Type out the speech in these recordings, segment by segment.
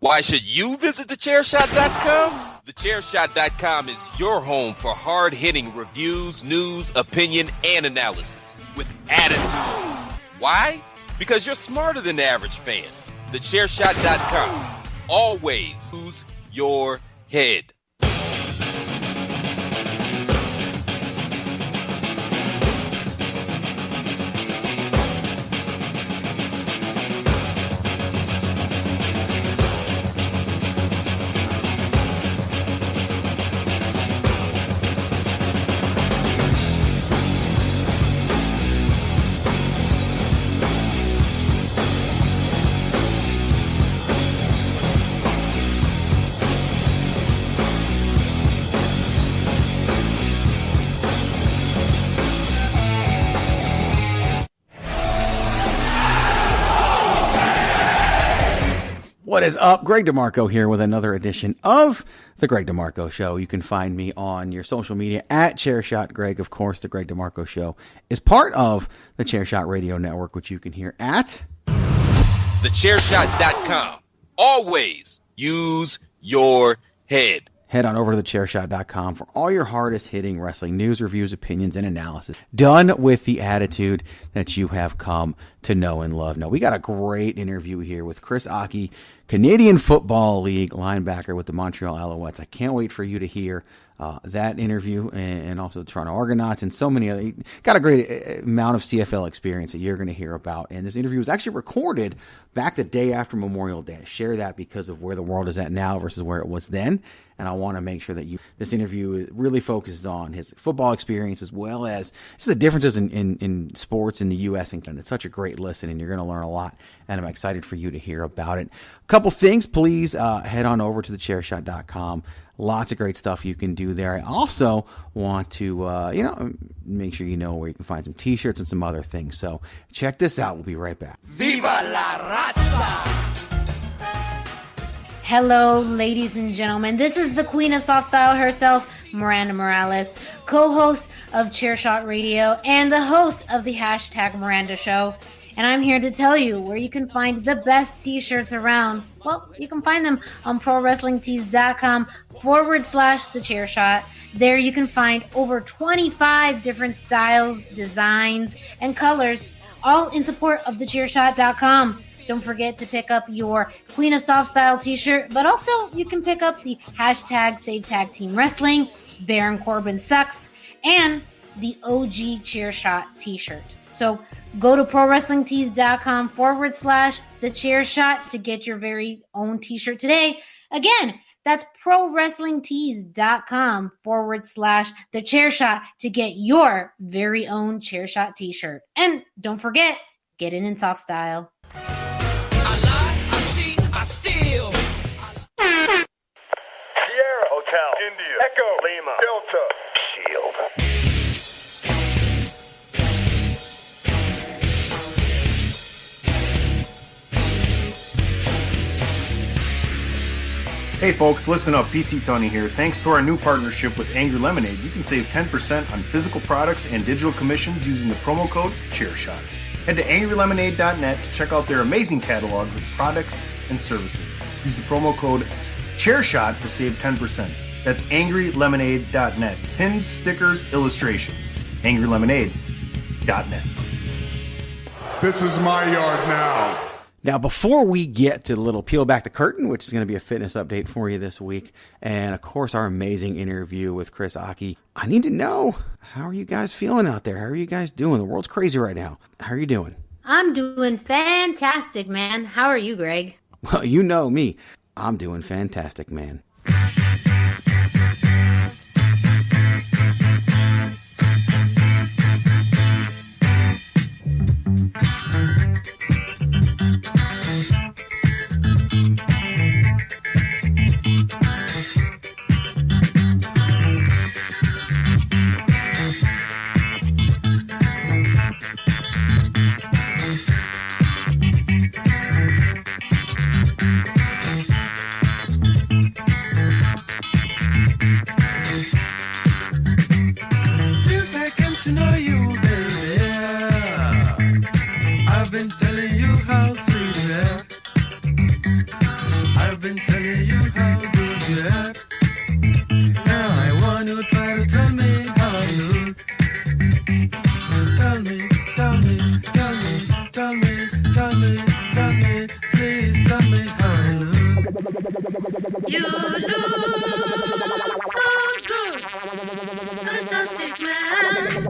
Why should you visit thechairshot.com? Thechairshot.com is your home for hard-hitting reviews, news, opinion, and analysis with attitude. Why? Because you're smarter than the average fan. Thechairshot.com. Always use your head. What is up? Greg DeMarco here with another edition of the Greg DeMarco Show. You can find me on your social media at ChairShotGreg. Of course, the Greg DeMarco Show is part of the ChairShot Radio Network, which you can hear at thechairshot.com. Always use your head. Head on over to thechairshot.com for all your hardest hitting wrestling news, reviews, opinions, and analysis. Done with the attitude that you have come to know and love. Now, we got a great interview here with Chris Ackie, Canadian Football League linebacker with the Montreal Alouettes. I can't wait for you to hear that interview, and also the Toronto Argonauts and so many other. Got a great amount of CFL experience that you're going to hear about. And this interview was actually recorded back the day after Memorial Day. I share that because of where the world is at now versus where it was then. And I want to make sure that this interview really focuses on his football experience as well as just the differences in sports in the U.S. and Canada. It's such a great listen, and you're going to learn a lot. And I'm excited for you to hear about it. A couple things, please head on over to thechairshot.com. Lots of great stuff you can do there. I also want to, make sure you know where you can find some t-shirts and some other things. So check this out. We'll be right back. Viva la raza! Hello, ladies and gentlemen. This is the queen of soft style herself, Miranda Morales, co-host of ChairShot Radio and the host of the #Miranda Show. And I'm here to tell you where you can find the best t-shirts around. Well, you can find them on prowrestlingtees.com/thechairshot. There you can find over 25 different styles, designs, and colors, all in support of thechairshot.com. Don't forget to pick up your Queen of Soft Style t-shirt, but also you can pick up the #SaveTagTeamWrestling, Baron Corbin Sucks, and the OG ChairShot t-shirt. So go to prowrestlingtees.com/thechairshot to get your very own t-shirt today. Again, that's prowrestlingtees.com/thechairshot to get your very own ChairShot t-shirt. And don't forget, get it in soft style. I lie, I cheat, I steal. Sierra Hotel, India, Echo, Lima, Delta, Shield. Hey folks, listen up, PC Tony here. Thanks to our new partnership with Angry Lemonade, you can save 10% on physical products and digital commissions using the promo code ChairShot. Head to angrylemonade.net to check out their amazing catalog of products and services. Use the promo code ChairShot to save 10%. That's angrylemonade.net. Pins, stickers, illustrations. angrylemonade.net. This is my yard now. Now, before we get to the little peel back the curtain, which is going to be a fitness update for you this week, and of course our amazing interview with Chris Ackie, I need to know, how are you guys feeling out there? How are you guys doing? The world's crazy right now. How are you doing? I'm doing fantastic, man. How are you, Greg? Well, you know me. I'm doing fantastic, man. been telling you how good you act. Now I want you to try to tell me how you look. Tell me, tell me, tell me, tell me, tell me, tell me, please tell me how I look. You look so good, fantastic man.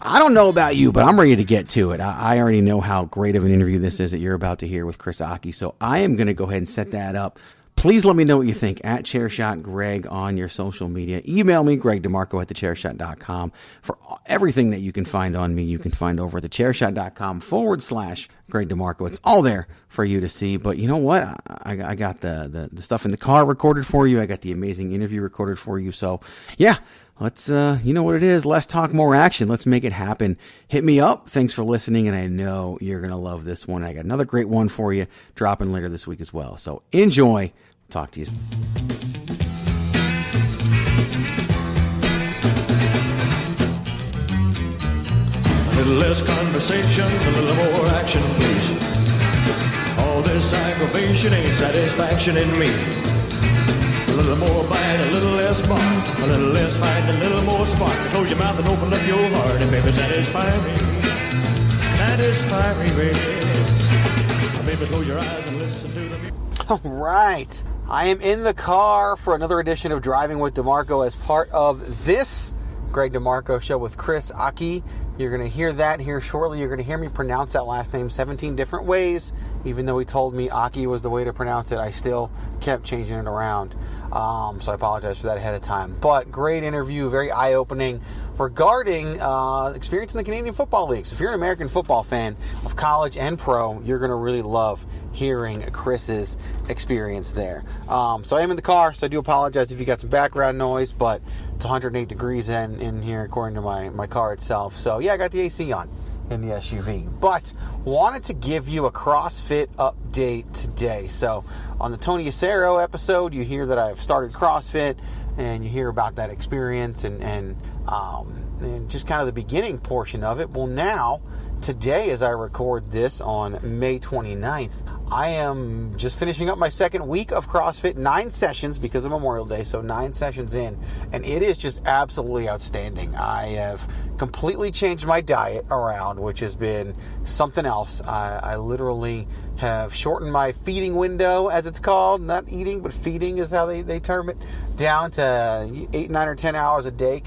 I don't know about you, but I'm ready to get to it. I already know how great of an interview this is that you're about to hear with Chris Ackie, so I am going to go ahead and set that up. Please let me know what you think at Chairshot Greg on your social media. Email me, Greg DeMarco at thechairshot.com. For everything that you can find on me, you can find over at thechairshot.com/Greg DeMarco. It's all there for you to see. But you know what? I got the stuff in the car recorded for you. I got the amazing interview recorded for you. So, yeah. Let's, you know what it is. Less talk, more action. Let's make it happen. Hit me up. Thanks for listening. And I know you're going to love this one. I got another great one for you dropping later this week as well. So enjoy. Talk to you. A little less conversation, a little more action, please. All this aggravation ain't satisfaction in me. A little more bite, a little less bark, a little less fight, a little more spark. Close your mouth and open up your heart, and baby, satisfy me. Satisfy me, baby. Baby, close your eyes and listen to the music. All right. I am in the car for another edition of Driving with DeMarco as part of this Greg DeMarco Show with Chris Ackie. You're going to hear that here shortly. You're going to hear me pronounce that last name 17 different ways. Even though he told me Ackie was the way to pronounce it, I still kept changing it around. So I apologize for that ahead of time. But great interview, very eye-opening regarding experience in the Canadian Football League. So if you're an American football fan of college and pro, you're going to really love hearing Chris's experience there. So I am in the car, so I do apologize if you got some background noise, but it's 108 degrees in here according to my car itself. So yeah, I got the AC on in the SUV, but wanted to give you a CrossFit update today. So on the Tony Acero episode, you hear that I've started CrossFit, and you hear about that experience and just kind of the beginning portion of it. Well, now, today, as I record this on May 29th, I am just finishing up my second week of CrossFit, 9 sessions because of Memorial Day, so 9 sessions in, and it is just absolutely outstanding. I have completely changed my diet around, which has been something else. I literally have shortened my feeding window, as it's called, not eating, but feeding is how they term it, down to 8, 9, or 10 hours a day.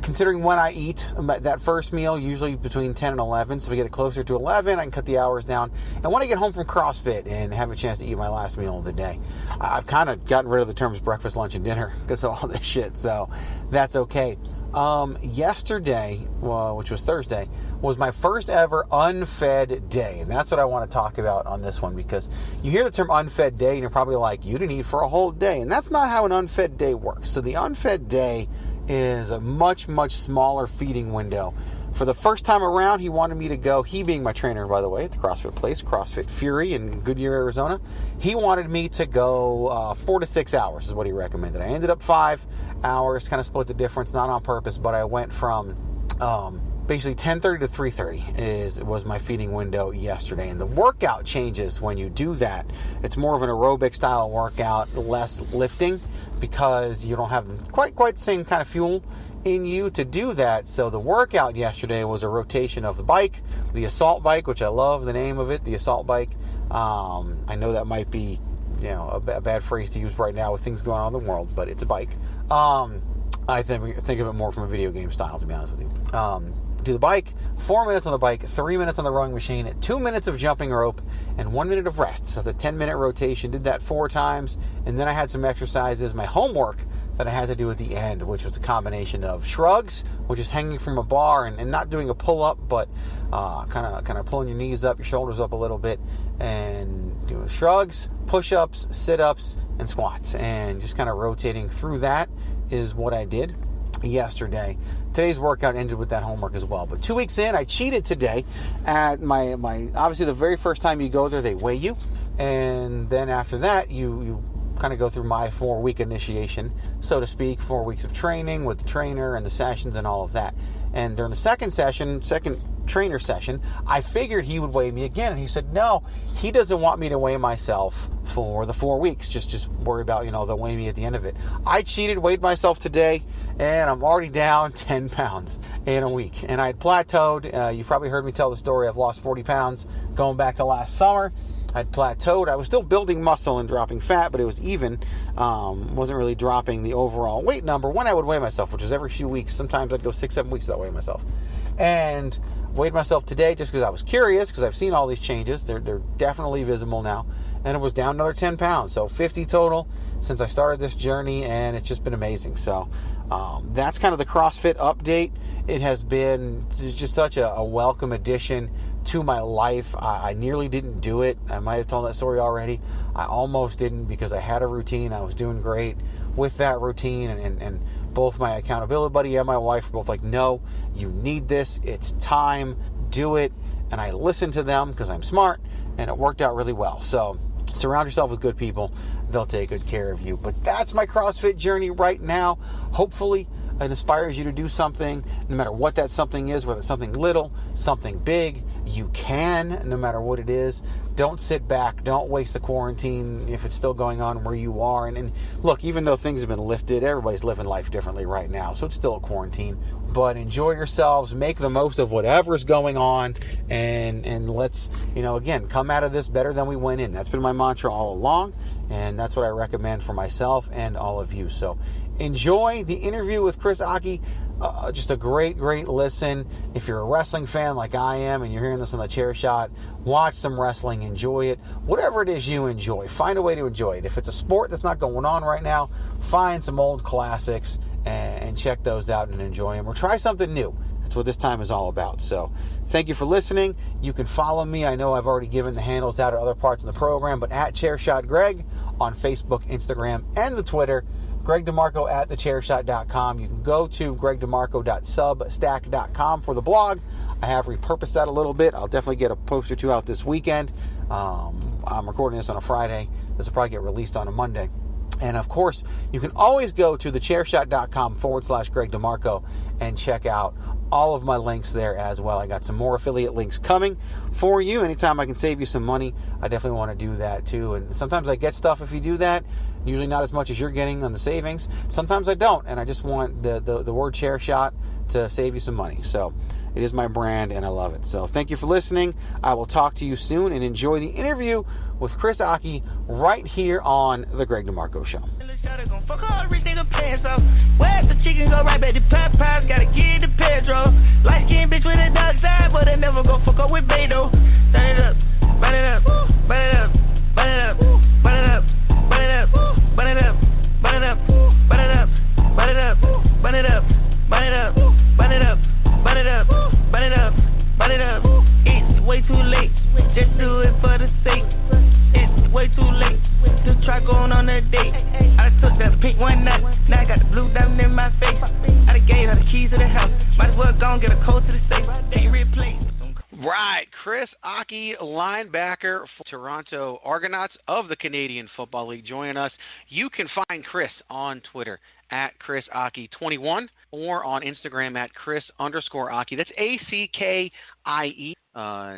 Considering when I eat, that first meal, usually between 10 and 11. So if I get it closer to 11, I can cut the hours down. And when I get home from CrossFit and have a chance to eat my last meal of the day, I've kind of gotten rid of the terms breakfast, lunch, and dinner because of all this shit. So that's okay. Yesterday, which was Thursday, was my first ever unfed day. And that's what I want to talk about on this one, because you hear the term unfed day and you're probably like, you didn't eat for a whole day. And that's not how an unfed day works. So the unfed day is a much, much smaller feeding window. For the first time around, he wanted me to go, he being my trainer, by the way, at the CrossFit place, CrossFit Fury in Goodyear, Arizona. He wanted me to go 4 to 6 hours is what he recommended. I ended up 5 hours, kind of split the difference, not on purpose, but I went from basically 10:30 to 3:30 was my feeding window yesterday. And the workout changes when you do that. It's more of an aerobic style workout, less lifting, because you don't have quite the same kind of fuel in you to do that. So the workout yesterday was a rotation of the bike, the assault bike, which I love the name of it, the assault bike. I know that might be, a bad phrase to use right now with things going on in the world, but it's a bike. I think of it more from a video game style, to be honest with you. Do the bike, 4 minutes on the bike, 3 minutes on the rowing machine, 2 minutes of jumping rope, and 1 minute of rest. So the 10-minute rotation, did that 4 times, and then I had some exercises, my homework that I had to do at the end, which was a combination of shrugs, which is hanging from a bar and not doing a pull-up, but kind of pulling your knees up, your shoulders up a little bit, and doing shrugs, push-ups, sit-ups, and squats, and just kind of rotating through that is what I did yesterday. Today's workout ended with that homework as well. But 2 weeks in, I cheated today at my obviously the very first time you go there, they weigh you. And then after that, you kind of go through my 4-week initiation, so to speak, 4 weeks of training with the trainer and the sessions and all of that. And during the second trainer session, I figured he would weigh me again. And he said, no, he doesn't want me to weigh myself for the 4 weeks. Just worry about, they'll weigh me at the end of it. I cheated, weighed myself today, and I'm already down 10 pounds in a week. And I had plateaued. You've probably heard me tell the story. I've lost 40 pounds going back to last summer. I'd plateaued. I was still building muscle and dropping fat, but it was even. Wasn't really dropping the overall weight number when I would weigh myself, which was every few weeks. Sometimes I'd go 6-7 weeks without weighing myself. And weighed myself today just because I was curious, because I've seen all these changes. They're definitely visible now. And it was down another 10 pounds. So 50 total since I started this journey, and it's just been amazing. So that's kind of the CrossFit update. It has been just such a welcome addition to my life. I nearly didn't do it. I might have told that story already. I almost didn't because I had a routine. I was doing great with that routine, and both my accountability buddy and my wife were both like, no, you need this. It's time. Do it. And I listened to them because I'm smart, and it worked out really well. So surround yourself with good people. They'll take good care of you. But that's my CrossFit journey right now. Hopefully it inspires you to do something, no matter what that something is, whether it's something little, something big. You can, no matter what it is. Don't sit back. Don't waste the quarantine if it's still going on where you are. And look, even though things have been lifted, everybody's living life differently right now. So it's still a quarantine. But enjoy yourselves. Make the most of whatever's going on. And let's, again, come out of this better than we went in. That's been my mantra all along. And that's what I recommend for myself and all of you. So enjoy the interview with Chris Ackie. Just a great listen. If you're a wrestling fan like I am and you're hearing this on the Chair Shot, watch some wrestling, enjoy it. Whatever it is you enjoy, find a way to enjoy it. If it's a sport that's not going on right now, find some old classics and check those out and enjoy them. Or try something new. That's what this time is all about. So thank you for listening. You can follow me. I know I've already given the handles out at other parts of the program, but at ChairShotGreg on Facebook, Instagram, and the Twitter. Greg DeMarco at thechairshot.com. You can go to gregdemarco.substack.com for the blog. I have repurposed that a little bit. I'll definitely get a post or two out this weekend. I'm recording this on a Friday. This will probably get released on a Monday. And of course, you can always go to thechairshot.com/Greg DeMarco and check out all of my links there as well. I got some more affiliate links coming for you. Anytime I can save you some money, I definitely want to do that too. And sometimes I get stuff if you do that, usually not as much as you're getting on the savings. Sometimes I don't, and I just want the word Chair Shot to save you some money. So it is my brand, and I love it. So thank you for listening. I will talk to you soon, and enjoy the interview with Chris Ackie right here on The Greg DeMarco Show. Fuck all the nigga pants off. Where's the chicken go right back to Popeyes? Gotta get the Pedro. Light skin bitch with a dark side, but I never go fuck up with Beto. Turn it up, burn it up, burn it up, burn it up, burn it up, burn it up, burn it up, burn it up, burn it up, burn it up, burn it up, burn it up, burn it up, burn it up, burn it up, burn it up. It's way too late. Just do it for the sake. It's way too late to try going on a date. I took that pink one night, now I got the blue diamond in my face. I done gave her the keys to the house, might as well go and get a code to the safe. Can't replace. Right, Chris Ackie, linebacker for Toronto Argonauts of the Canadian Football League, joining us. You can find Chris on Twitter at ChrisAckie21 or on Instagram at Chris_Ackie. That's ACKIE.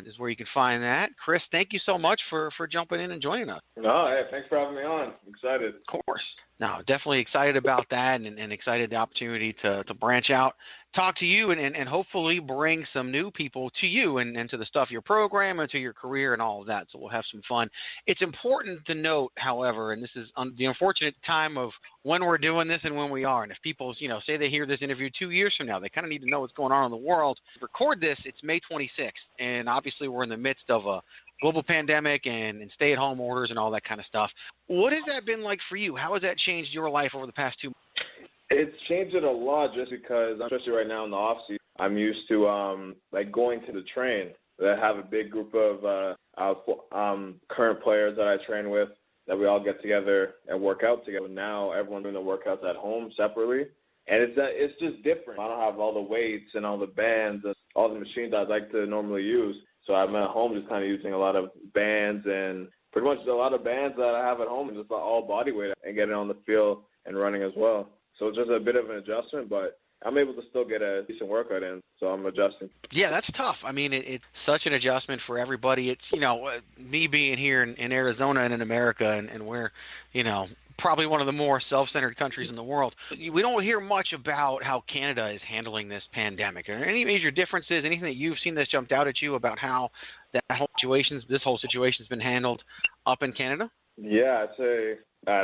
Is where you can find that. Chris, thank you so much for jumping in and joining us. No, hey, thanks for having me on. I'm excited. Of course. No, definitely excited about that and excited the opportunity to branch out, talk to you, and hopefully bring some new people to you and to the stuff your program and to your career and all of that. So we'll have some fun. It's important to note, however, and this is the unfortunate time of when we're doing this and when we are. And if people, say they hear this interview 2 years from now, they kind of need to know what's going on in the world. Record this, it's May 26th, and obviously we're in the midst of a global pandemic and stay-at-home orders and all that kind of stuff. What has that been like for you? How has that changed your life over the past 2 months? It's changed it a lot just because, especially right now in the off-season, I'm used to going to the train. I have a big group of current players that I train with that we all get together and work out together. Now everyone's doing the workouts at home separately, and it's just different. I don't have all the weights and all the bands and all the machines I'd like to normally use. So I'm at home just kind of using a lot of bands and pretty much a lot of bands that I have at home and just all body weight and getting on the field and running as well. So it's just a bit of an adjustment, but I'm able to still get a decent workout in, so I'm adjusting. Yeah, that's tough. I mean, it's such an adjustment for everybody. It's, me being here in Arizona and in America, and we're, probably one of the more self-centered countries in the world. We don't hear much about how Canada is handling this pandemic. Are there any major differences, anything that you've seen that's jumped out at you about how this whole situation's been handled up in Canada? Yeah, I'd say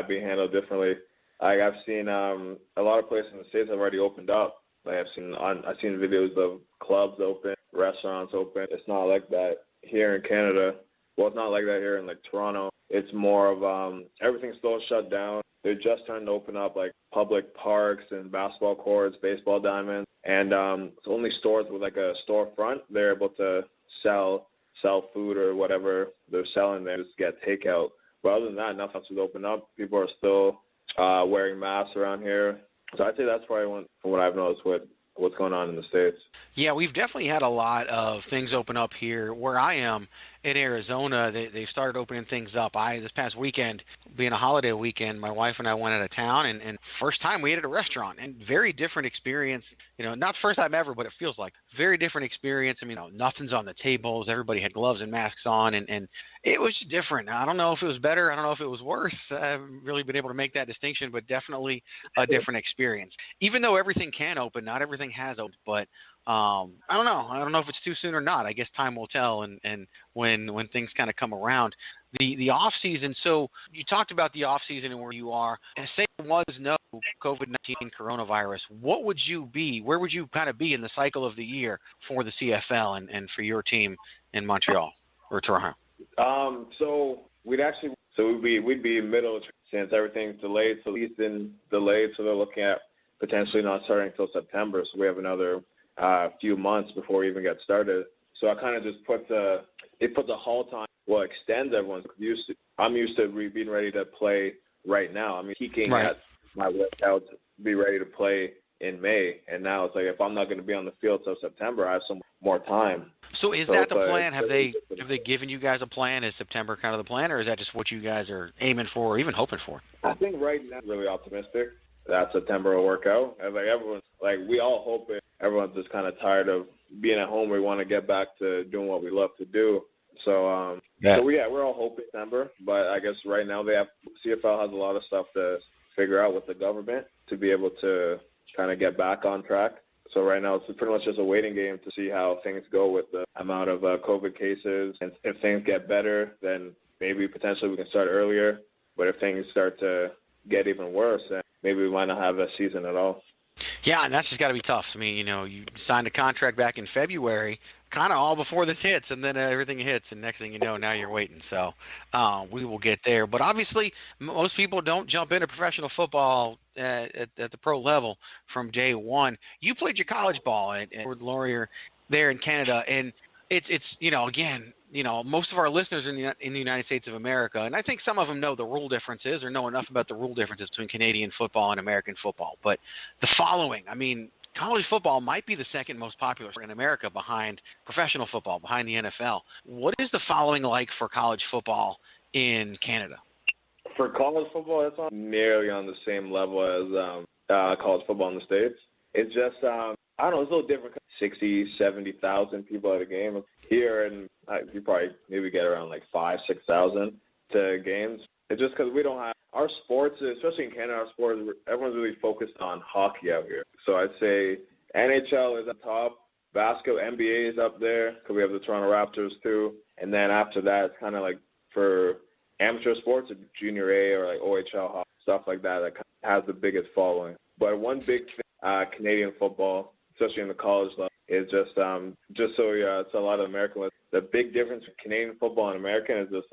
being handled differently. I've seen a lot of places in the States have already opened up. I've seen videos of clubs open, restaurants open. It's not like that here in Canada. Well, it's not like that here in Toronto. It's more of everything's still shut down. They're just starting to open up public parks and basketball courts, baseball diamonds, and it's only stores with a storefront. They're able to sell food or whatever they're selling there, just get takeout. But other than that, nothing else is open up. People are still wearing masks around here. So I'd say that's probably one from what I've noticed what's going on in the States. Yeah, we've definitely had a lot of things open up here. Where I am in Arizona, they started opening things up. This past weekend, being a holiday weekend, my wife and I went out of town, and first time we ate at a restaurant, and very different experience. Not first time ever, but it feels like very different experience. I mean, nothing's on the tables. Everybody had gloves and masks on, and it was different. I don't know if it was better. I don't know if it was worse. I haven't really been able to make that distinction, but definitely a different experience. Even though everything can open, not everything has opened, but I don't know. I don't know if it's too soon or not. I guess time will tell, and when things kind of come around. The off season. So you talked about the off season and where you are. And say there was no COVID-19 coronavirus, what would you be? Where would you kind of be in the cycle of the year for the CFL and for your team in Montreal or Toronto? So we'd be middle since everything's delayed. So the season delayed. So they're looking at potentially not starting until September. So we have another few months before we even get started. So I kind of just puts a halt on. Well, extends everyone's used to. I'm used to being ready to play right now. I mean, peaking at my workout to be ready to play in May, and now it's if I'm not going to be on the field till September, I have some more time. So is that the plan? Have they given you guys a plan? Is September kind of the plan, or is that just what you guys are aiming for or even hoping for? I think right now I'm really optimistic that September will work out. And everyone's we all hope it. Everyone's just kind of tired of being at home. We want to get back to doing what we love to do. So we're all hoping September, but I guess right now CFL has a lot of stuff to figure out with the government to be able to kind of get back on track. So right now it's pretty much just a waiting game to see how things go with the amount of COVID cases. And if things get better, then maybe potentially we can start earlier. But if things start to get even worse, then maybe we might not have a season at all. Yeah, and that's just got to be tough. I mean, you signed a contract back in February, kind of all before this hits, and then everything hits, and next thing you know, now you're waiting. So we will get there. But obviously, most people don't jump into professional football at the pro level from day one. You played your college ball at Laurier there in Canada, and it's again, most of our listeners are in the United States of America, and I think some of them know the rule differences or know enough about the rule differences between Canadian football and American football. But the following, I mean, college football might be the second most popular in America behind professional football, behind the NFL. What is the following like for college football in Canada? For college football, it's not nearly on the same level as college football in the States. It's just, I don't know, it's a little different. 60,000, 70,000 people at a game. Here, and you probably maybe get around 5,000, 6,000 to games. It's just because we don't have our sports, especially in Canada. Our sports, everyone's really focused on hockey out here. So I'd say NHL is up top, basketball, NBA is up there because we have the Toronto Raptors too. And then after that, it's kind of for amateur sports, junior A or OHL hockey, stuff like that kind of has the biggest following. But one big thing, Canadian football, especially in the college level, is just so it's a lot of American. The big difference between Canadian football and American is just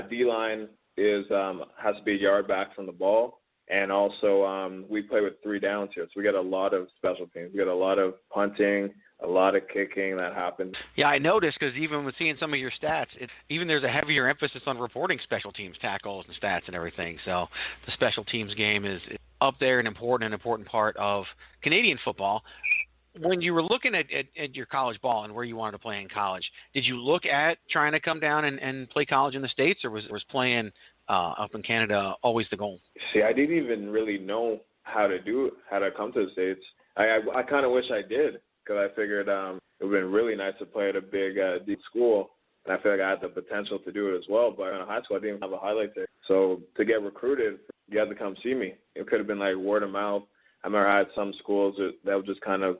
D-line has to be a yard back from the ball, and also we play with 3 downs here, so we get a lot of special teams. We get a lot of punting, a lot of kicking that happens. Yeah, I noticed because even with seeing some of your stats, even there's a heavier emphasis on reporting special teams tackles and stats and everything. So the special teams game is up there, an important part of Canadian football. When you were looking at your college ball and where you wanted to play in college, did you look at trying to come down and play college in the States, or was playing up in Canada always the goal? See, I didn't even really know how to come to the States. I kind of wish I did, because I figured it would have been really nice to play at a big, deep school. And I feel like I had the potential to do it as well. But in high school, I didn't even have a highlight tape. So to get recruited, you had to come see me. It could have been like word of mouth. I remember I had some schools that would just kind of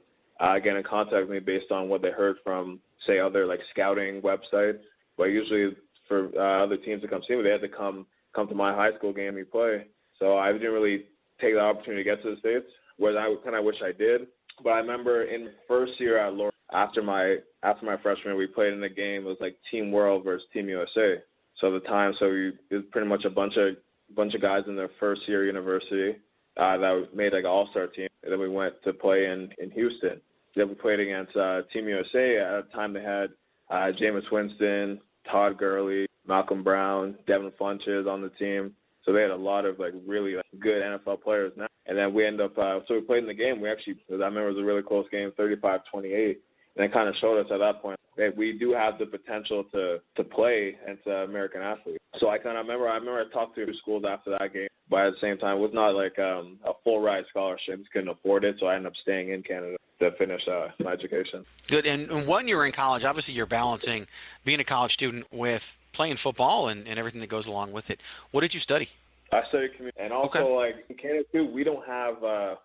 get in contact with me based on what they heard from, say, other like scouting websites. But usually for other teams to come see me, they had to come to my high school game we play. So I didn't really take the opportunity to get to the States, whereas I kind of wish I did. But I remember in the first year at Laurel, after my freshman year, we played in a game. It was like Team World versus Team USA. So at the time, it was pretty much a bunch of guys in their first year university that made like an all-star team. And then we went to play in Houston. Then we played against Team USA. At the time, they had Jameis Winston, Todd Gurley, Malcolm Brown, Devin Funches on the team. So they had a lot of like really good NFL players now. And then we ended up, so we played in the game. I remember it was a really close game, 35-28. And it kind of showed us at that point that we do have the potential to play as American athletes. So I remember I talked to schools after that game, but at the same time, it was not like a full ride scholarship. Just couldn't afford it, so I ended up staying in Canada to finish my education. Good. And when you were in college, obviously you're balancing being a college student with playing football and everything that goes along with it. What did you study? I studied community. And also, like, in Canada, too, we don't have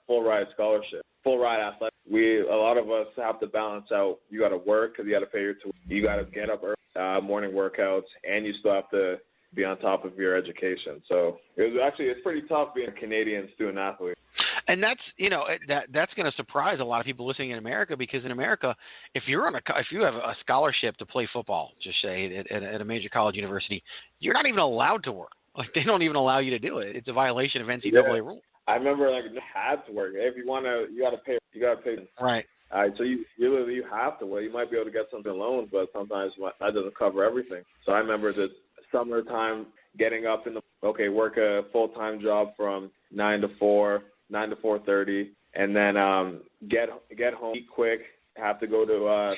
full ride scholarship, full ride athletics. A lot of us have to balance out. You got to work because you got to pay your tuition. You got to get up early, morning workouts, and you still have to be on top of your education. So it's pretty tough being a Canadian student athlete. And that's that's going to surprise a lot of people listening in America, because in America, if you have a scholarship to play football, just say at a major college university, you're not even allowed to work. Like, they don't even allow you to do it. It's a violation of NCAA rules. I remember you had to work. If you want to, you got to pay. You got to pay. Right. So you have to work. You might be able to get something loans, but sometimes that doesn't cover everything. So I remember the summertime getting up work a full-time job from 9 to 4:30, and then get home, eat quick, have to go to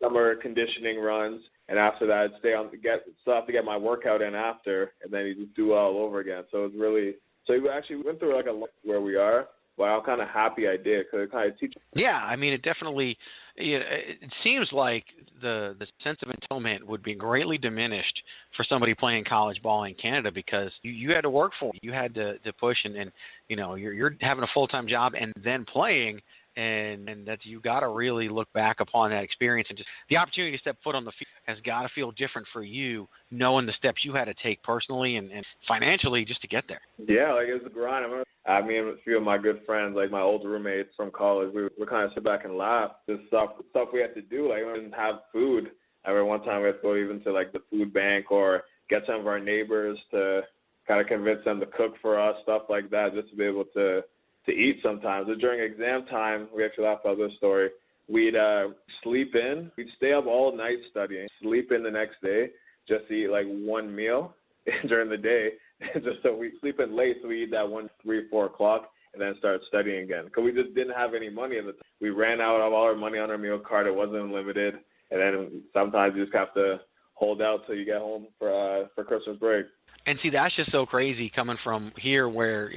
summer conditioning runs, and after that still have to get my workout in after, and then you just do it all over again. So it's really we actually went through like a lot where we are, but I'm kind of happy I did, because it kind of teaches. Yeah, I mean, it definitely. It seems like the sense of entitlement would be greatly diminished for somebody playing college ball in Canada, because you had to work for it. You had to push, and you're having a full-time job and then playing, and that you got to really look back upon that experience, and just the opportunity to step foot on the field has got to feel different for you, knowing the steps you had to take personally and financially just to get there. Yeah, like, it was a grind. I remember me and a few of my good friends, like my old roommates from college, we kind of sit back and laugh. This stuff we had to do, like, we didn't have food. I remember one time we had to go even to like the food bank or get some of our neighbors to kind of convince them to cook for us, stuff like that, just to be able to eat sometimes. But during exam time, we actually laughed about this story. We'd sleep in. We'd stay up all night studying, sleep in the next day, just to eat like one meal during the day. Just so we sleep in late, so we eat that 1, 3, 4 o'clock, and then start studying again. Because we just didn't have any money at the time. We ran out of all our money on our meal card. It wasn't unlimited. And then sometimes you just have to hold out till you get home for Christmas break. And see, that's just so crazy coming from here, where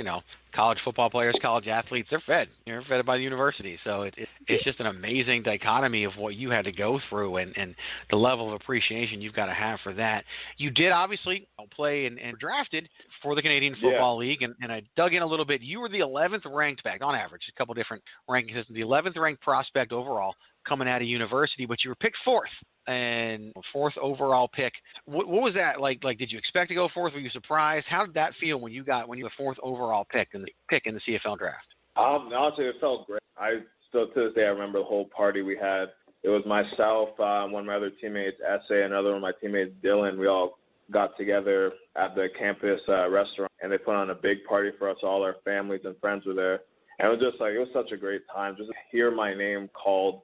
college football players, college athletes, they're fed. They're fed by the university. So it's just an amazing dichotomy of what you had to go through, and the level of appreciation you've got to have for that. You did obviously play and drafted for the Canadian Football League, and I dug in a little bit. You were the 11th ranked back on average, a couple different ranking systems. The 11th ranked prospect overall coming out of university, but you were picked 4th. And 4th overall pick. What was that like? Like, did you expect to go 4th? Were you surprised? How did that feel when you were the 4th overall pick in the CFL draft? Honestly, it felt great. I still, to this day, I remember the whole party we had. It was myself, one of my other teammates, Essay, another one of my teammates, Dylan. We all got together at the campus restaurant, and they put on a big party for us. All our families and friends were there, and it was such a great time. Just to hear my name called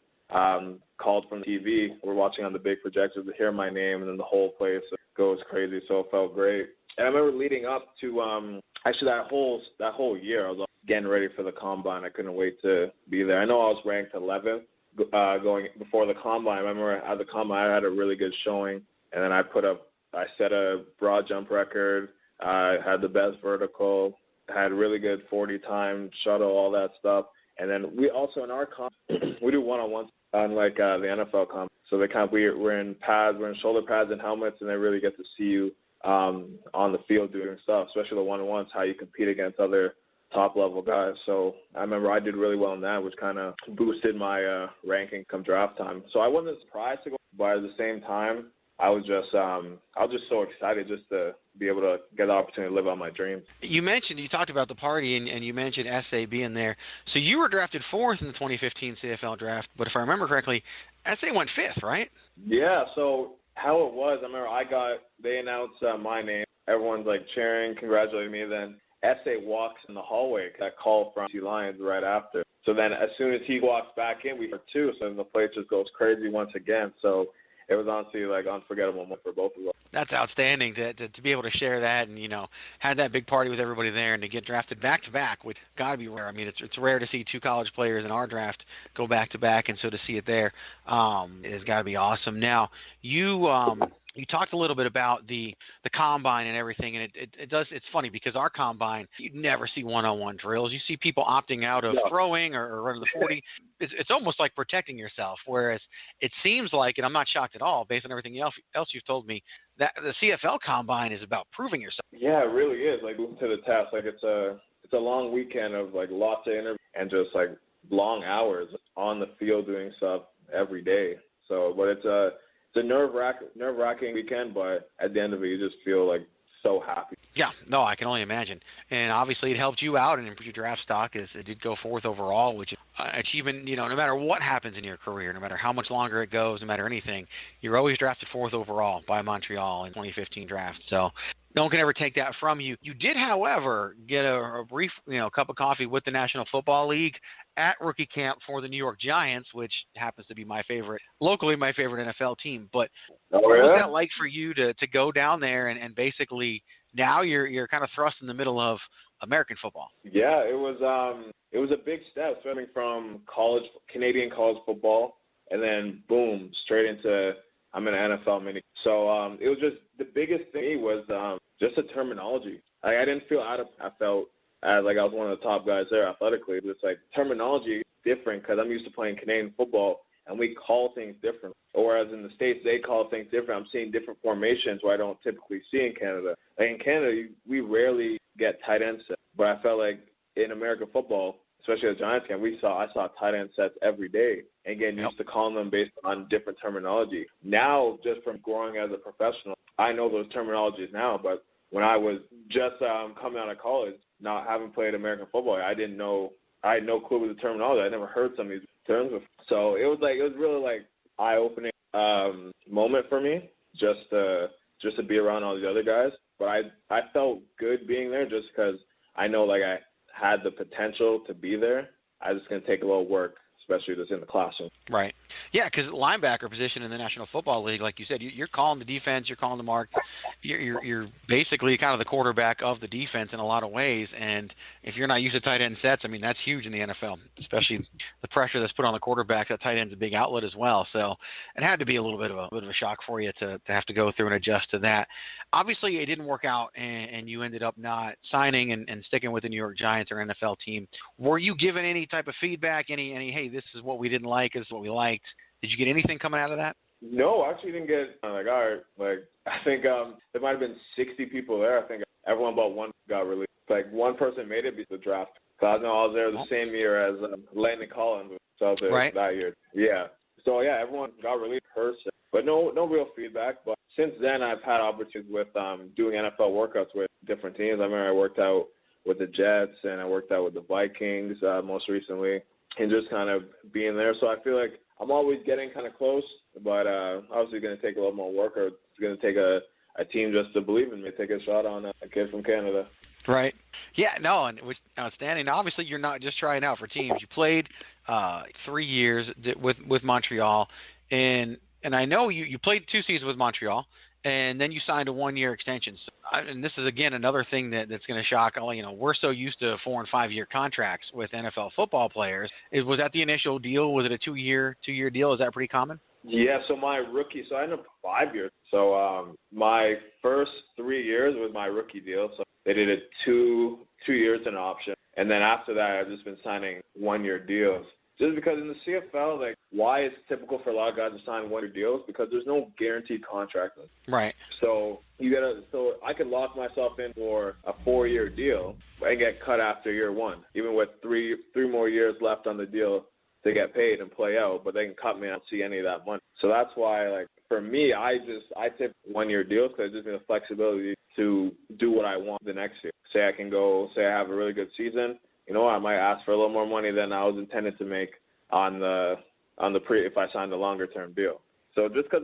from TV. We're watching on the big projector to hear my name, and then the whole place goes crazy. So it felt great. And I remember leading up to actually that whole year, I was getting ready for the combine. I couldn't wait to be there. I know I was ranked 11th going before the combine. I remember at the combine I had a really good showing, and then I set a broad jump record. I had the best vertical, had really good 40 time shuttle, all that stuff. And then we also in our comp, we do one-on-ones unlike the NFL comp. So they we're in pads, we're in shoulder pads and helmets, and they really get to see you on the field doing stuff, especially the one-on-ones, how you compete against other top-level guys. So I remember I did really well in that, which kind of boosted my ranking come draft time. So I wasn't surprised to go, but at the same time, I was just so excited just to be able to get the opportunity to live out my dreams. You talked about the party, and you mentioned SA being there. So you were drafted 4th in the 2015 CFL draft, but if I remember correctly, SA went 5th, right? Yeah, so how it was, I remember they announced my name. Everyone's like cheering, congratulating me. Then SA walks in the hallway, that call from T Lions right after. So then as soon as he walks back in, we heard 2, so then the place just goes crazy once again. So it was honestly like unforgettable moment for both of us. That's outstanding to be able to share that and, have that big party with everybody there and to get drafted back-to-back would got to be rare. I mean, it's rare to see 2 college players in our draft go back-to-back, and so to see it there has got to be awesome. Now, you talked a little bit about the combine and everything, and it's funny because our combine, you never see one-on-one drills. You see people opting out of throwing or running the 40. It's almost like protecting yourself, whereas it seems like, and I'm not shocked at all based on everything else you've told me, that the CFL combine is about proving yourself. Yeah, it really is. Like, moving to the test, like it's a long weekend of like lots of interviews and just like long hours on the field doing stuff every day. So, but it's a nerve-wracking weekend, but at the end of it, you just feel like so happy. Yeah, no, I can only imagine. And obviously it helped you out and improved your draft stock as it did go 4th overall, which is achievement, no matter what happens in your career, no matter how much longer it goes, no matter anything, you're always drafted 4th overall by Montreal in 2015 draft. So no one can ever take that from you. You did, however, get a brief, cup of coffee with the National Football League at rookie camp for the New York Giants, which happens to be my favorite NFL team. But what was that like for you to go down there and basically now you're kind of thrust in the middle of American football? Yeah, it was a big step, starting from Canadian college football, and then boom, straight into I'm an NFL mini. So it was just the biggest thing was just the terminology. Like, I didn't feel I felt like I was one of the top guys there athletically. It's like terminology different because I'm used to playing Canadian football and we call things different. Whereas in the States, they call things different. I'm seeing different formations where I don't typically see in Canada. Like in Canada, we rarely get tight end sets. But I felt like in American football, especially at Giants camp, I saw tight end sets every day and getting used to calling them based on different terminology. Now, just from growing as a professional, I know those terminologies now. But when I was just coming out of college, not having played American football, I had no clue with the terminology. I never heard some of these terms before. So it was really like eye-opening moment for me just to be around all these other guys. But I felt good being there just because I know like I had the potential to be there. I was just going to take a little work, especially just in the classroom. Right. Yeah, because linebacker position in the National Football League, like you said, you're calling the defense, you're calling the mark. You're basically kind of the quarterback of the defense in a lot of ways. And if you're not used to tight end sets, I mean, that's huge in the NFL, especially the pressure that's put on the quarterback. That tight end's a big outlet as well. So it had to be a little bit of a shock for you to have to go through and adjust to that. Obviously, it didn't work out, and you ended up not signing and sticking with the New York Giants or NFL team. Were you given any type of feedback, any hey, this is what we didn't like, this is what we liked? Did you get anything coming out of that? No, I actually didn't get all right. Like I think there might have been 60 people there. I think everyone but one got released. Like one person made it because of the draft. So I know I was there the same year as Landon Collins. So I was there that year. Yeah. So yeah, everyone got released in person, but no real feedback. But since then, I've had opportunities with doing NFL workouts with different teams. I remember I worked out with the Jets and I worked out with the Vikings most recently, and just kind of being there. So I feel like I'm always getting kind of close, but obviously going to take a little more work, or it's going to take a team just to believe in me, take a shot on a kid from Canada. Right. Yeah, no, and it was outstanding. Now, obviously, you're not just trying out for teams. You played 3 years with Montreal, and I know you played 2 seasons with Montreal, and then you signed a 1-year extension. So, and this is, again, another thing that's going to shock. We're so used to 4- and 5-year contracts with NFL football players. Was that the initial deal? Was it a 2-year deal? Is that pretty common? Yeah, so my rookie, so I ended up 5 years. So my first 3 years was my rookie deal. So they did it 2 years and an option. And then after that, I've just been signing one-year deals. Just because in the CFL, like, why it's typical for a lot of guys to sign one-year deals? Because there's no guaranteed contract. Right. So so I could lock myself in for a 4-year deal and get cut after year one, even with three more years left on the deal to get paid and play out. But they can cut me and I don't see any of that money. So that's why, like, for me, I take one-year deals because it gives me the flexibility to do what I want the next year. Say I have a really good season. You know, I might ask for a little more money than I was intended to make if I signed a longer term deal. So just because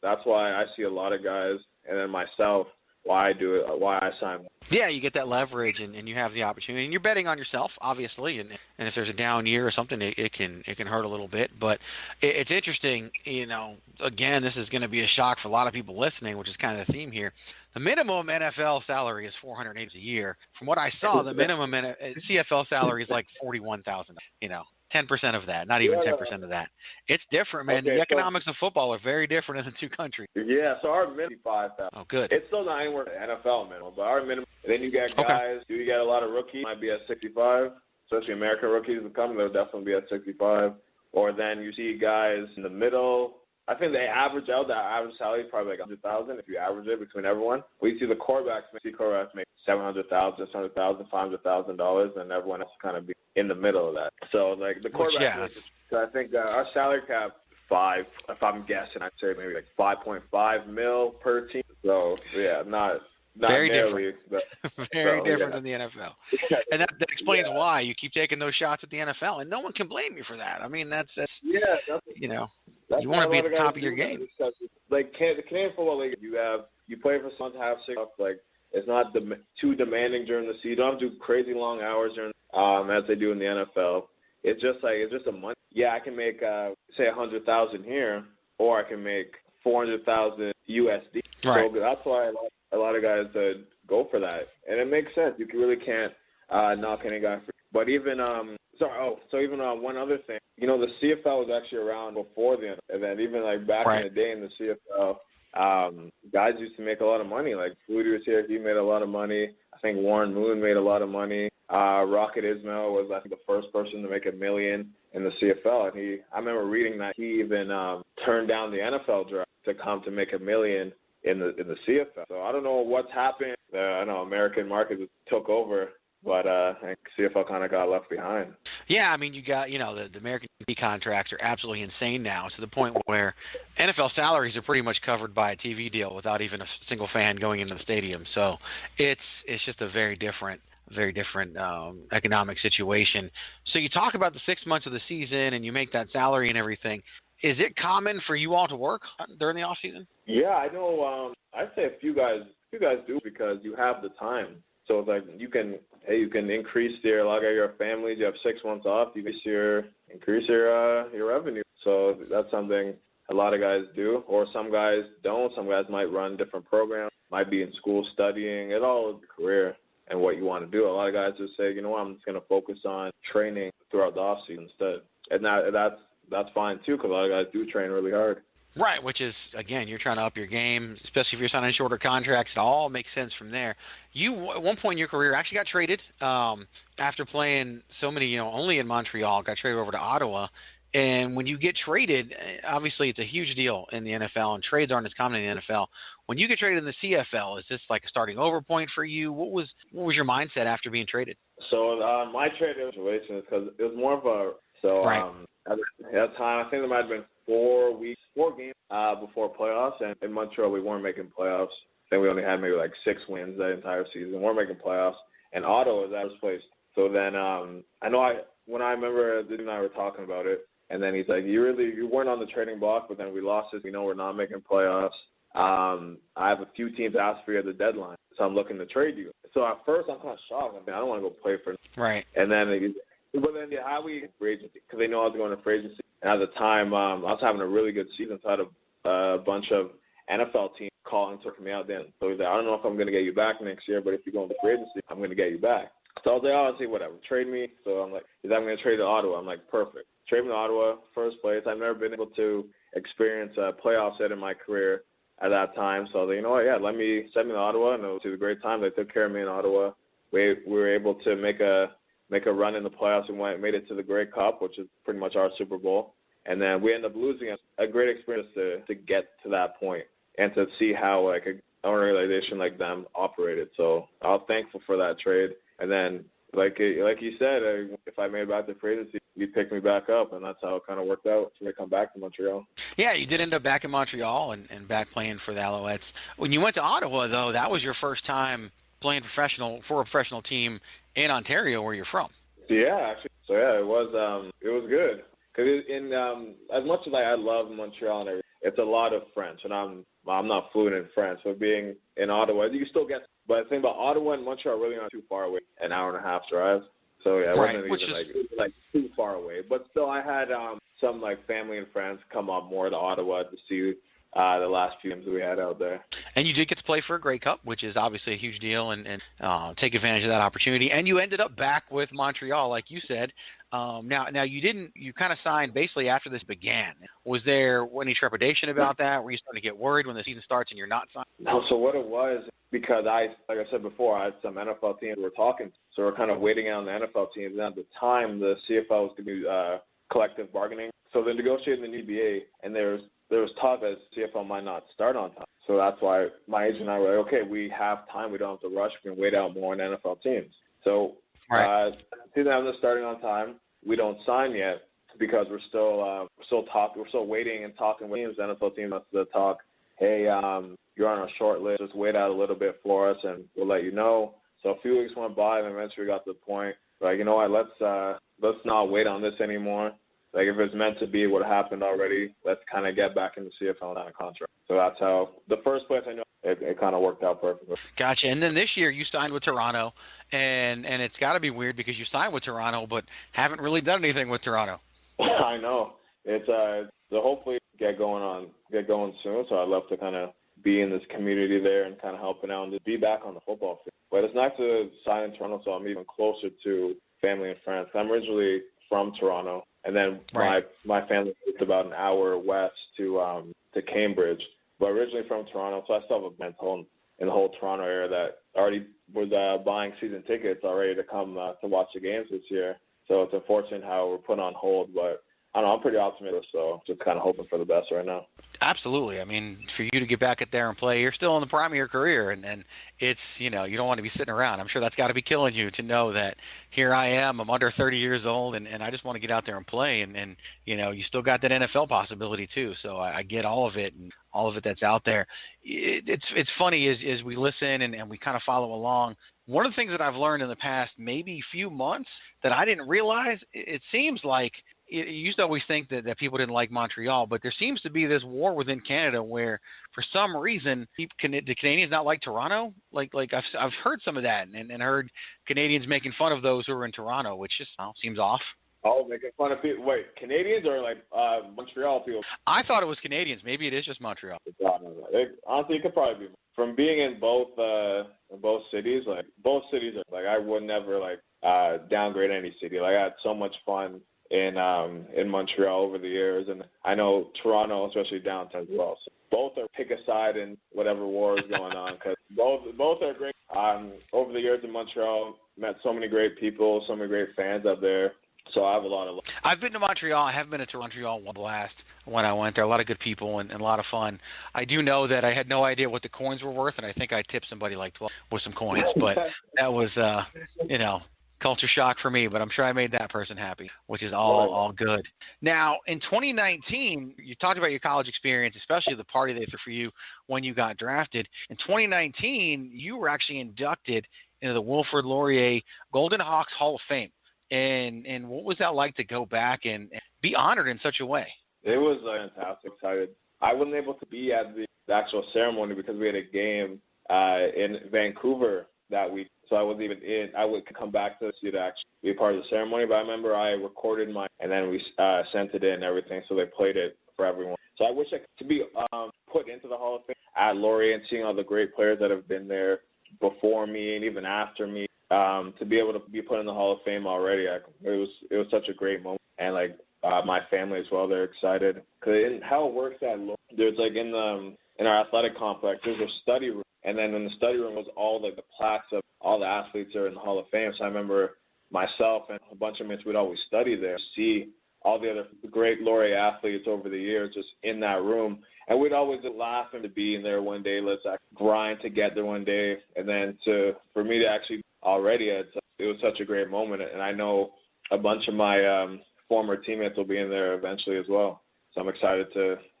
that's why I see a lot of guys, and then myself, why I sign. Yeah, you get that leverage, and you have the opportunity, and you're betting on yourself, obviously. And if there's a down year or something, it can hurt a little bit. But it's interesting, you know. Again, this is going to be a shock for a lot of people listening, which is kind of the theme here. The minimum NFL salary is $480 a year. From what I saw, the minimum CFL salary is like $41,000. You know, 10% of that, not even 10% of that. It's different, man. Okay, the economics of football are very different in the two countries. Yeah, so our minimum is $5,000. Oh, good. It's still not anywhere NFL minimum, but our minimum. And then you get guys. Okay. You get a lot of rookies. Might be at 65, especially American rookies will come. They'll definitely be at 65. Or then you see guys in the middle. I think they average out. That average salary is probably like $100,000 if you average it between everyone. We see the quarterbacks make $700,000, $600,000, $500,000, and everyone else kind of be in the middle of that. So like the quarterbacks. So I think our salary cap if I'm guessing, I'd say maybe like $5.5 million per team. So yeah, not very nearly, different. Very different than the NFL. And that explains why you keep taking those shots at the NFL, and no one can blame you for that. I mean, that's you know, you want to be at the top of your game. Like the Canadian Football League, you play for someone to have 6 months. Like it's not too demanding during the season. You don't have to do crazy long hours during as they do in the NFL. It's just a month. Yeah, I can make say $100,000 here, or I can make $400,000 USD. Right. So that's why a lot of guys go for that, and it makes sense. You really can't knock any guy for. But even even one other thing, you know, the CFL was actually around before the NFL, and then even like back in the day in the CFL, guys used to make a lot of money. Like Flutie was here, he made a lot of money. I think Warren Moon made a lot of money. Rocket Ismail was, I think, the first person to make $1 million in the CFL, and I remember reading that he even turned down the NFL draft to come to make $1 million in the CFL. So I don't know what's happened. I know American market took over, but I think CFL kind of got left behind. Yeah, I mean, you got, you know, the American TV contracts are absolutely insane now, to the point where NFL salaries are pretty much covered by a TV deal without even a single fan going into the stadium. So it's just a very different economic situation. So you talk about the 6 months of the season and you make that salary and everything. Is it common for you all to work during the off season? Yeah, I know. I'd say a few guys do, because you have the time. So it's like you can increase a lot of your families. You have 6 months off. You increase your revenue. So that's something a lot of guys do, or some guys don't. Some guys might run different programs, might be in school studying. It all is a career and what you want to do. A lot of guys just say, you know what, I'm just going to focus on training throughout the off season instead, and that's fine too, because a lot of guys do train really hard. Right, which is, again, you're trying to up your game, especially if you're signing shorter contracts. It all makes sense from there. You, at one point in your career, actually got traded after playing so many, you know, only in Montreal, got traded over to Ottawa. And when you get traded, obviously it's a huge deal in the NFL, and trades aren't as common in the NFL. When you get traded in the CFL, is this like a starting over point for you? What was your mindset after being traded? So my trade situation is because it was more of a at that time, I think there might have been 4 games before playoffs, and in Montreal we weren't making playoffs. I think we only had maybe like 6 wins that entire season. We weren't making playoffs, and Ottawa was at first place. So then when I remember Dude and I were talking about it, and then he's like, you weren't on the trading block, but then we lost it. We know we're not making playoffs. I have a few teams ask for you at the deadline, so I'm looking to trade you. So at first I'm kind of shocked. I mean, I don't want to go play for. Right. And then how we free agency, because they know I was going to free agency. And at the time, I was having a really good season, so I had a bunch of NFL teams calling to me out then. So he's like, I don't know if I'm going to get you back next year, but if you go into free agency, I'm going to get you back. So I was like, I'll see, whatever, trade me. So I'm like, I'm going to trade to Ottawa. I'm like, perfect. Trade me to Ottawa, first place. I've never been able to experience a playoff set in my career at that time. So I was like, you know what, yeah, send me to Ottawa. And it was a great time. They took care of me in Ottawa. we were able to make a run in the playoffs and made it to the Grey Cup, which is pretty much our Super Bowl. And then we ended up losing. A great experience to get to that point and to see how like an organization like them operated. So I was thankful for that trade. And then like you said, if I made it back to free agency, you picked me back up, and that's how it kind of worked out to come back to Montreal. Yeah, you did end up back in Montreal and back playing for the Alouettes. When you went to Ottawa, though, that was your first time playing for a professional team in Ontario, where you're from. Yeah, actually. So yeah, it was good. Because as much as I love Montreal and everything, it's a lot of French, and I'm not fluent in French. So being in Ottawa, you still get. But the thing about Ottawa and Montreal are really not too far away, an hour and a half drive. So yeah, it wasn't even like too far away. But still, I had some like family and friends come up more to Ottawa to see the last few games that we had out there. And you did get to play for a Grey Cup, which is obviously a huge deal, and take advantage of that opportunity. And you ended up back with Montreal, like you said. Now you kind of signed basically after this began. Was there any trepidation about that? Were you starting to get worried when the season starts and you're not signed? No, so what it was, because like I said before, I had some NFL teams we were talking to, so we're kind of waiting on the NFL teams. And at the time, the CFL was going to do collective bargaining. So they're negotiating the NBA, and there was talk that CFL might not start on time. So that's why my agent and I were like, okay, we have time. We don't have to rush. We can wait out more on NFL teams. So season is starting on time. We don't sign yet because we're still waiting and talking with teams. The NFL team has to talk, hey, you're on our short list. Just wait out a little bit for us, and we'll let you know. So a few weeks went by, and eventually we got to the point, like, you know what, let's not wait on this anymore. Like, if it's meant to be what happened already, let's kind of get back in the CFL on a contract. So that's how the first place I know it kind of worked out perfectly. Gotcha. And then this year you signed with Toronto, and it's got to be weird because you signed with Toronto but haven't really done anything with Toronto. I know. It's so hopefully get going soon. So I'd love to kind of be in this community there and kind of helping out and just be back on the football field. But it's nice to sign in Toronto, so I'm even closer to family and friends. I'm originally from Toronto, and then my family moved about an hour west to Cambridge. But originally from Toronto, so I still have a mentor in the whole Toronto area that already was buying season tickets already to come to watch the games this year. So it's unfortunate how we're put on hold, but I don't know, I'm pretty optimistic, so just kind of hoping for the best right now. Absolutely. I mean, for you to get back out there and play, you're still in the prime of your career, and it's, you don't want to be sitting around. I'm sure that's got to be killing you to know that here I am, I'm under 30 years old, and I just want to get out there and play, and you still got that NFL possibility too, so I get all of it, and all of it that's out there. It's funny as we listen and we kind of follow along. One of the things that I've learned in the past maybe few months that I didn't realize, it seems like you used to always think that people didn't like Montreal, but there seems to be this war within Canada where, for some reason, the Canadians not like Toronto. Like I've heard some of that and heard Canadians making fun of those who are in Toronto, which just seems off. Oh, making fun of people. Wait, Canadians or like Montreal people? I thought it was Canadians. Maybe it is just Montreal. Honestly, it could probably be. From being in both cities, like I would never downgrade any city. Like I had so much fun in Montreal over the years, and I know Toronto, especially downtown as well. So both are pick a side in whatever war is going on, because both are great. Over the years in Montreal, met so many great people, so many great fans out there. So I have a lot of love. I've been to Montreal. I haven't been to Montreal one blast when I went there. A lot of good people and a lot of fun. I do know that I had no idea what the coins were worth, and I think I tipped somebody like 12 with some coins. But that was, culture shock for me. But I'm sure I made that person happy, which is all good. Now, in 2019, you talked about your college experience, especially the party they threw for you when you got drafted. In 2019, you were actually inducted into the Wilfrid Laurier Golden Hawks Hall of Fame. And what was that like to go back and be honored in such a way? It was fantastic. Excited. I wasn't able to be at the actual ceremony because we had a game in Vancouver that week. So I wasn't even in. I would come back to the city to actually be a part of the ceremony. But I remember I recorded mine, and then we sent it in and everything. So they played it for everyone. So I wish I could be put into the Hall of Fame at Laurier and seeing all the great players that have been there before me and even after me. To be able to be put in the Hall of Fame already, it was such a great moment, and my family as well, they're excited because how it works at there's in our athletic complex, there's a study room, And then in the study room was all like the plaques of all the athletes that are in the Hall of Fame. So I remember myself and a bunch of mates would always study there, see all the other great laureate athletes over the years just in that room. And we'd always laugh and to be in there one day. Let's grind to get there one day. And then for me to actually already, it was such a great moment. And I know a bunch of my former teammates will be in there eventually as well. So I'm excited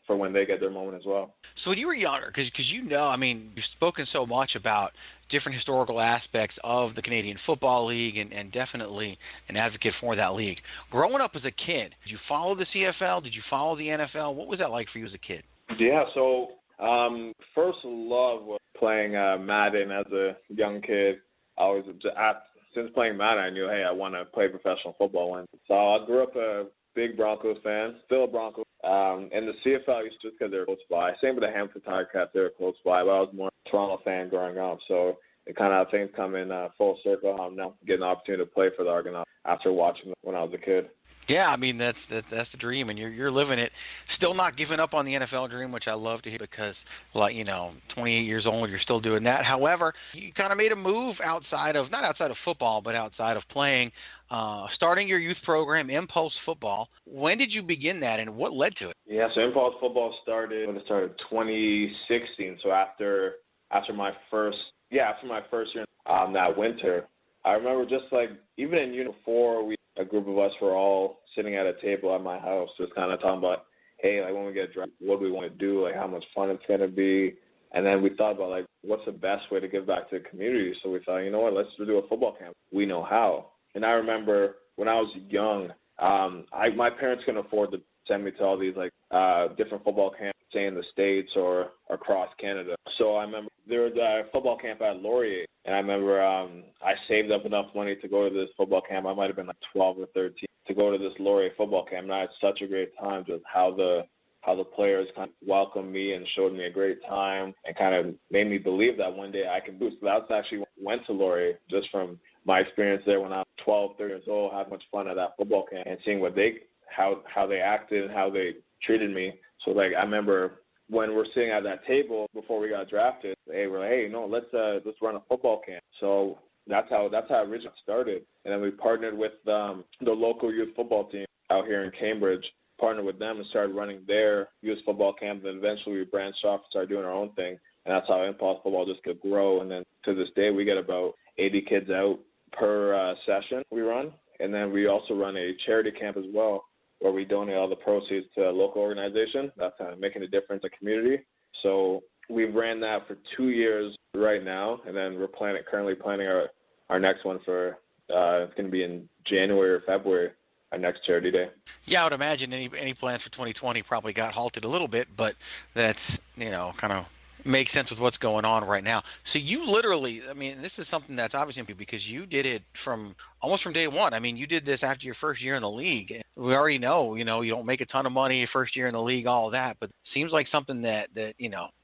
for when they get their moment as well. So when you were younger, because I mean, you've spoken so much about different historical aspects of the Canadian Football League and definitely an advocate for that league. Growing up as a kid, did you follow the CFL? Did you follow the NFL? What was that like for you as a kid? Yeah, so first love was playing Madden as a young kid. Since playing Madden, I knew, hey, I want to play professional football. So I grew up a big Broncos fan, still a Broncos. And the CFL used to, just because they're close by. Same with the Hampton Tiger-Cats, they were close by, but I was more a Toronto fan growing up. So it kind of things come in full circle. I'm now getting an opportunity to play for the Argonauts after watching them when I was a kid. Yeah, I mean that's the dream, and you're living it. Still not giving up on the NFL dream, which I love to hear because, 28 years old, you're still doing that. However, you kind of made a move not outside of football, but outside of playing, starting your youth program, Impulse Football. When did you begin that, and what led to it? Yeah, so Impulse Football started 2016. So after my first year that winter, I remember just even in unit 4, a group of us were all sitting at a table at my house just kind of talking about, hey, when we get drafted, what do we want to do, how much fun it's going to be. And then we thought about, what's the best way to give back to the community. So we thought, you know what, let's do a football camp. We know how. And I remember when I was young, my parents couldn't afford to send me to all these, different football camps, say in the States or across Canada. So I remember there was a football camp at Laurier. And I remember I saved up enough money to go to this football camp. I might have been 12 or 13 to go to this Laurier football camp. And I had such a great time, just how the players kind of welcomed me and showed me a great time and kind of made me believe that one day I can do. So that's actually when I went to Laurier, just from my experience there when I was 12, 13 years old, had much fun at that football camp and seeing how they acted and how they treated me. So I remember when we're sitting at that table before we got drafted, we're like, hey, no, let's run a football camp. So that's how it originally started. And then we partnered with the local youth football team out here in Cambridge, partnered with them and started running their youth football camp. And then eventually we branched off and started doing our own thing. And that's how Impulse Football just could grow. And then to this day, we get about 80 kids out per session we run. And then we also run a charity camp as well, where we donate all the proceeds to a local organization that's kind of making a difference in the community. So we've ran that for 2 years right now, and then we're currently planning our next one for it's going to be in January or February, our next charity day. Yeah, I would imagine any plans for 2020 probably got halted a little bit, but that's kind of makes sense with what's going on right now. So you literally, this is something that's obviously because you did it almost from day one. You did this after your first year in the league. We already know, you don't make a ton of money your first year in the league, all of that, but it seems like something that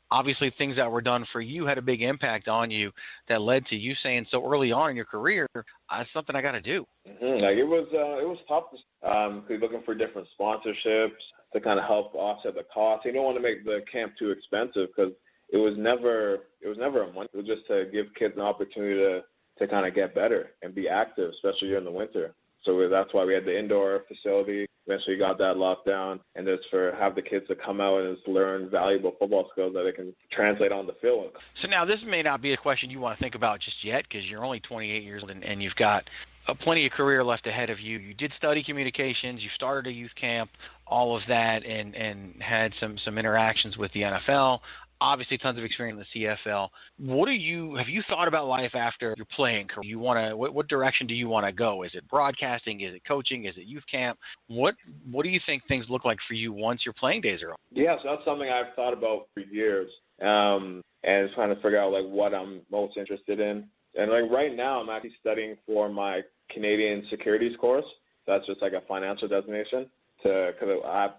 obviously things that were done for you had a big impact on you that led to you saying so early on in your career, it's something I got to do. Mm-hmm. It was tough because looking for different sponsorships to kind of help offset the cost. You don't want to make the camp too expensive because it was never a money. It was just to give kids an opportunity to kind of get better and be active, especially during the winter. So that's why we had the indoor facility. Eventually got that locked down, and just have the kids to come out and just learn valuable football skills that they can translate on the field. So now this may not be a question you want to think about just yet because you're only 28 years old and you've got plenty of career left ahead of you. You did study communications. You started a youth camp, all of that, and had some interactions with the NFL. Obviously, tons of experience in the CFL. Have you thought about life after your playing career? What direction do you want to go? Is it broadcasting? Is it coaching? Is it youth camp? What do you think things look like for you once your playing days are over? Yeah, so that's something I've thought about for years, and trying to figure out what I'm most interested in. And right now, I'm actually studying for my Canadian securities course. That's just a financial designation. Because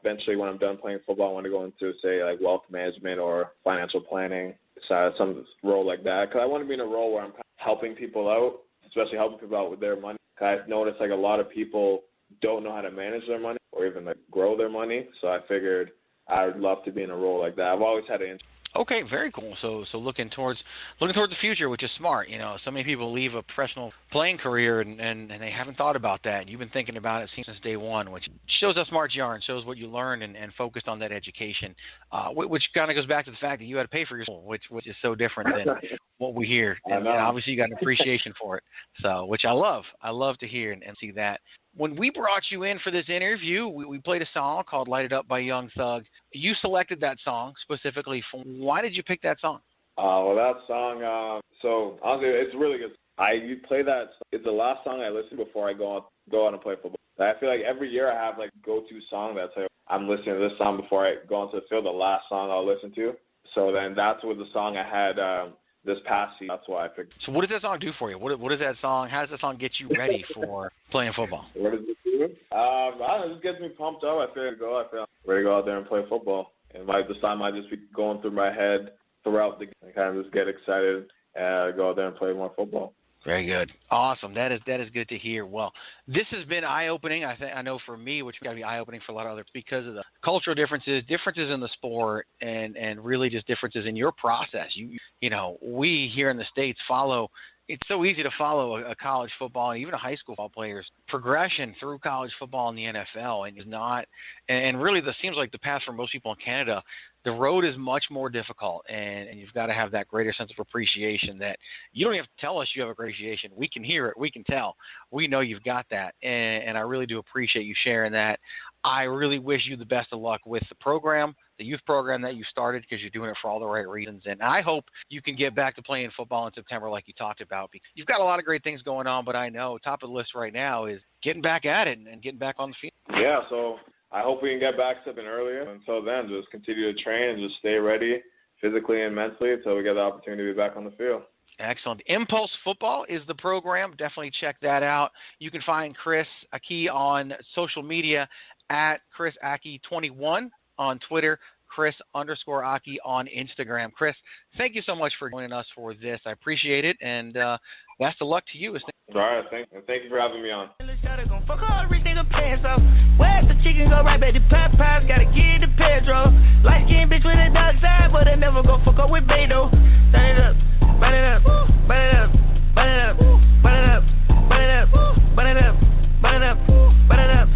eventually, when I'm done playing football, I want to go into, say, wealth management or financial planning, some role like that. Because I want to be in a role where I'm helping people out, especially helping people out with their money. I've noticed a lot of people don't know how to manage their money or even grow their money. So I figured I would love to be in a role like that. I've always had an interest. Okay, very cool. So looking towards the future, which is smart. You know, so many people leave a professional playing career and they haven't thought about that. You've been thinking about it since day one, which shows how smart you are and shows what you learned and focused on that education, which kind of goes back to the fact that you had to pay for your school, which is so different than what we hear. And obviously you got an appreciation for it, so which I love. I love to hear and see that. When we brought you in for this interview, we played a song called Light It Up by Young Thug. You selected that song specifically. Why did you pick that song? Well, that song, so honestly, it's really good. You play that, it's the last song I listen before I go out and play football. I feel like every year I have like go-to song that's like, I'm listening to this song before I go onto the field, the last song I'll listen to. So then that's what the song I had this past season. That's why I picked. So what does that song do for you? What is that song? How does that song get you ready for playing football? What does it do? I don't know, it just gets me pumped up. I feel ready to go out there and play football. And this time might just be going through my head throughout the game. I kind of just get excited and go out there and play more football. Very good. Awesome. That is good to hear. Well, this has been eye-opening. I know for me, which got to be eye-opening for a lot of others because of the cultural differences in the sport, and really just differences in your process. You know, we here in the States follow. It's so easy to follow a college football and even a high school football player's progression through college football in the NFL, and is not. And really, this seems like the path for most people in Canada. The road is much more difficult, and you've got to have that greater sense of appreciation that you don't have to tell us you have appreciation. We can hear it. We can tell. We know you've got that, and I really do appreciate you sharing that. I really wish you the best of luck with the program, the youth program that you started, because you're doing it for all the right reasons, and I hope you can get back to playing football in September like you talked about. You've got a lot of great things going on, but I know top of the list right now is getting back at it and getting back on the field. Yeah, so I hope we can get back something earlier. Until then, just continue to train and just stay ready physically and mentally until we get the opportunity to be back on the field. Excellent. Impulse Football is the program. Definitely check that out. You can find Chris Ackie on social media at Chris Ackie 21 on Twitter, Chris_Ackie on Instagram. Chris, thank you so much for joining us for this. I appreciate it, and best of luck to you. All right, thank you for having me on. Fuck all the nigga pants off. Where's the chicken go right back to Popeyes? Gotta get the Pedro. Light skin bitch with a dark side, but I never go fuck up with Beto. Turn it up, burn it up, burn it up, burn it up, burn it up, burn it up, burn it up, burn it up, burn it up,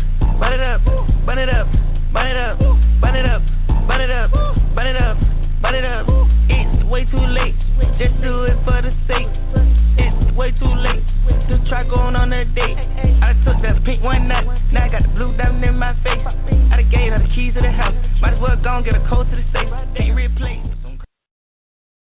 burn it up, burn it up, burn it up, burn it up, burn it up, burn it up, burn it up. It's way too late. Just do it for the sake. It's way too late to try going on a date. I took that pink one night, now I got the blue diamond in my face. I done gave her the keys to the house. Might as well go and get a coat.